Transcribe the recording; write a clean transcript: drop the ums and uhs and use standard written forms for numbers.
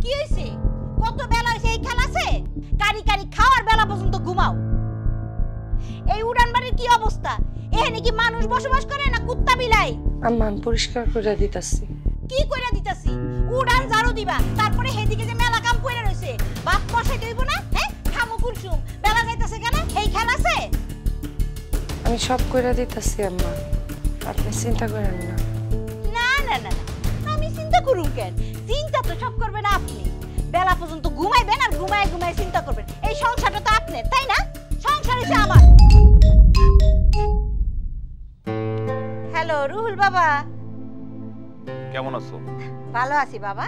কি হইছে? কত বেলা হইছে এই খেলা আছে? কারি কারি খাওয়ার বেলা পর্যন্ত ঘুমাও। এই উড়ান বাড়ির কি অবস্থা? এখানে কি মানুষ বসবাস করে না কুত্তা বিলাই? আম্মা পরিষ্কার করে দিতাছি। কি কইরা দিতাছি? উড়ান ঝাড়ু দিবা, তারপরে হেদিকে যে মেলা কাম কইরা রইছে, বাপ বসাই দেব না? হ্যাঁ, খামু কুলসুম, বেলা যাইতাছে কেন? এই খেলা আছে? আমি সব করে দিতাছি আম্মা, আপনি চিন্তা করেন না। না না না না, আমি চিন্তা করুম কেন? চিন্তা তো সব করবেন আপনি। বেলা পর্যন্ত ঘুমাইবেন আর ঘুমায় ঘুমায় চিন্তা করবেন। এই সংসারটা তো আপনার, তাই না? সংসার হইছে আমার। হ্যালো রুহুল বাবা, কেমন আছো? ভালো আছি বাবা।